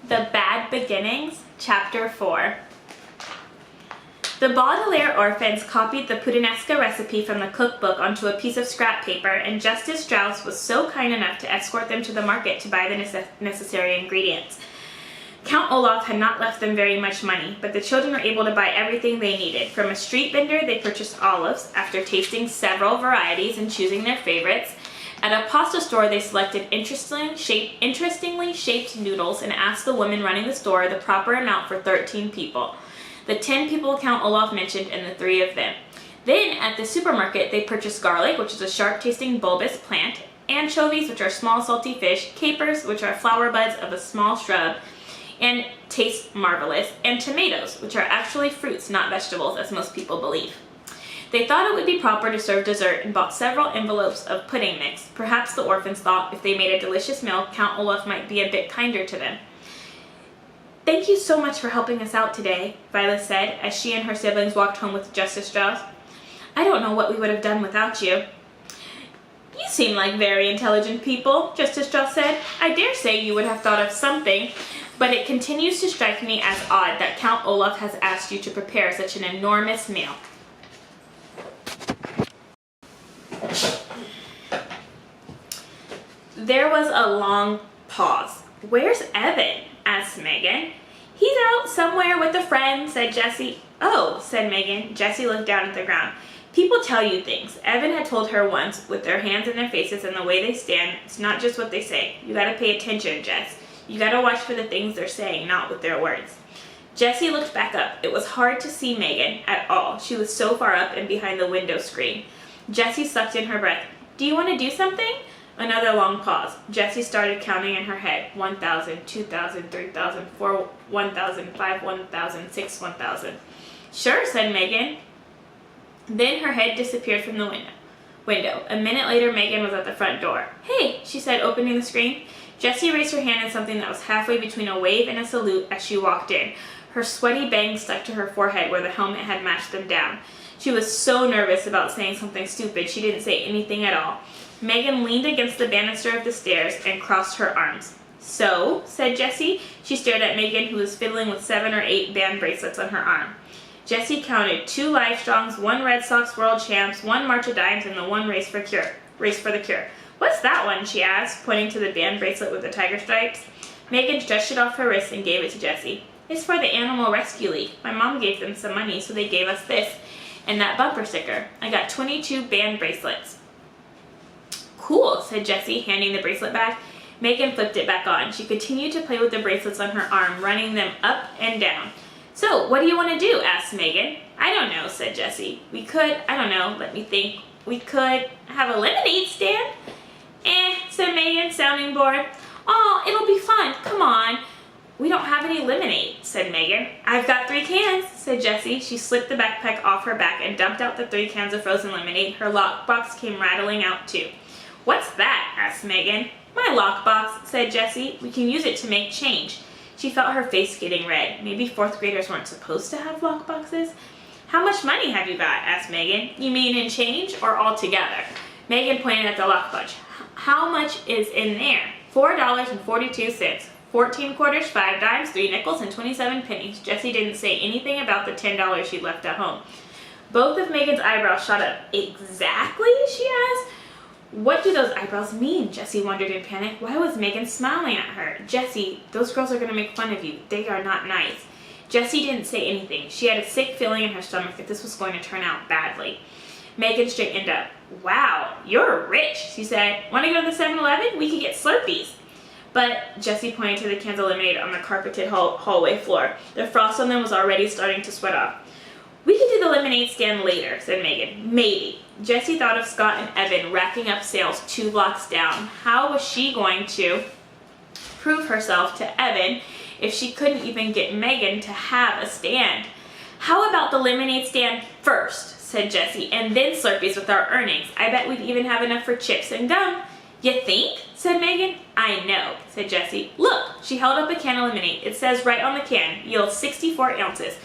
The Bad Beginnings, Chapter 4. The Baudelaire orphans copied the puttanesca recipe from the cookbook onto a piece of scrap paper, and Justice Strauss was so kind enough to escort them to the market to buy the necessary ingredients. Count Olaf had not left them very much money, but the children were able to buy everything they needed. From a street vendor, they purchased olives, after tasting several varieties and choosing their favorites. At a pasta store, they selected interestingly shaped noodles and asked the woman running the store the proper amount for 13 people. The 10 people Count Olaf mentioned and the 3 of them. Then, at the supermarket, they purchased garlic, which is a sharp-tasting bulbous plant, anchovies, which are small salty fish, capers, which are flower buds of a small shrub, and taste marvelous, and tomatoes, which are actually fruits, not vegetables, as most people believe. They thought it would be proper to serve dessert and bought several envelopes of pudding mix. Perhaps the orphans thought if they made a delicious meal, Count Olaf might be a bit kinder to them. "Thank you so much for helping us out today," Violet said as she and her siblings walked home with Justice Strauss. "I don't know what we would have done without you." "You seem like very intelligent people," Justice Strauss said. "I dare say you would have thought of something, but it continues to strike me as odd that Count Olaf has asked you to prepare such an enormous meal." There was a long pause. "Where's Evan?" asked Megan. "He's out somewhere with a friend," said Jessie. "Oh," said Megan. Jessie looked down at the ground. "People tell you things." Evan had told her once, with their hands in their faces and the way they stand, it's not just what they say. You gotta pay attention, Jess. You gotta watch for the things they're saying, not with their words. Jessie looked back up. It was hard to see Megan at all. She was so far up and behind the window screen. Jessie sucked in her breath. "Do you want to do something?" Another long pause. Jessie started counting in her head. 1,000, 2,000, 3,000, 4, 1,000, 5, 1,000, 6, 1,000. "Sure," said Megan. Then her head disappeared from the window. A minute later, Megan was at the front door. "Hey," she said, opening the screen. Jessie raised her hand in something that was halfway between a wave and a salute as she walked in. Her sweaty bangs stuck to her forehead where the helmet had matched them down. She was so nervous about saying something stupid, she didn't say anything at all. Megan leaned against the banister of the stairs and crossed her arms. "So?" said Jessie. She stared at Megan, who was fiddling with 7 or 8 band bracelets on her arm. Jessie counted 2 Livestrongs, 1 Red Sox World Champs, 1 March of Dimes, and the 1 Race for the Cure. "What's that one?" she asked, pointing to the band bracelet with the tiger stripes. Megan stretched it off her wrist and gave it to Jessie. "It's for the Animal Rescue League. My mom gave them some money, so they gave us this and that bumper sticker. I got 22 band bracelets." "Cool," said Jessie, handing the bracelet back. Megan flipped it back on. She continued to play with the bracelets on her arm, running them up and down. "So, what do you want to do?" asked Megan. "I don't know," said Jessie. We could have a lemonade stand." Said Megan, sounding bored. "Oh, it'll be fun. Come on." "We don't have any lemonade," said Megan. "I've got 3 cans, said Jessie. She slipped the backpack off her back and dumped out the 3 cans of frozen lemonade. Her lockbox came rattling out too. "What's that?" asked Megan. "My lockbox," said Jessie. "We can use it to make change." She felt her face getting red. Maybe 4th graders weren't supposed to have lockboxes. "How much money have you got?" asked Megan. "You mean in change or all together?" Megan pointed at the lockbox. "How much is in there?" $4.42. 14 quarters, 5 dimes, 3 nickels, and 27 pennies. Jessie didn't say anything about the $10 she'd left at home. Both of Megan's eyebrows shot up. "Exactly?" she asked. What do those eyebrows mean? Jessie wondered in panic. Why was Megan smiling at her? "Jessie, those girls are going to make fun of you. They are not nice." Jessie didn't say anything. She had a sick feeling in her stomach that this was going to turn out badly. Megan straightened up. "Wow, you're rich," she said. "Want to go to the 7-Eleven? We could get Slurpees." But Jessie pointed to the cans of lemonade on the carpeted hallway floor. The frost on them was already starting to sweat off. "We could do the lemonade stand later," said Megan. "Maybe." Jessie thought of Scott and Evan racking up sales 2 blocks down. How was she going to prove herself to Evan if she couldn't even get Megan to have a stand? "How about the lemonade stand first," said Jessie, "and then Slurpees with our earnings. I bet we'd even have enough for chips and gum." "You think?" said Megan. "I know," said Jessie. "Look," she held up a can of lemonade. "It says right on the can, yields 64 ounces.